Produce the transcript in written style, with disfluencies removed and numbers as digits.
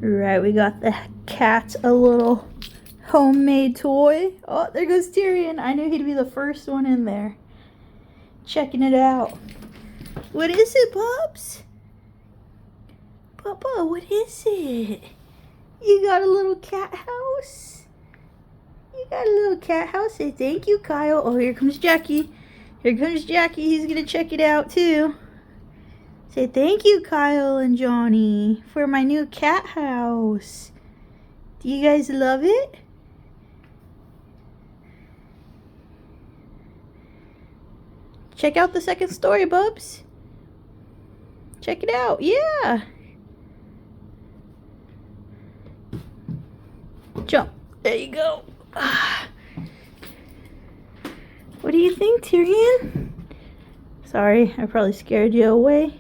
Right, we got the cat a little homemade toy. Oh, there goes Tyrion. I knew he'd be the first one in there. Checking it out. What is it, Bubs? Papa, what is it? You got a little cat house? You got a little cat house? Say thank you, Kyle. Oh, here comes Jackie. Here comes Jackie. He's gonna check it out, too. Say thank you, Kyle and Johnny, for my new cat house. Do you guys love it? Check out the second story, Bubs. Check it out. Yeah. Jump. There you go. What do you think, Tyrion? Sorry, I probably scared you away.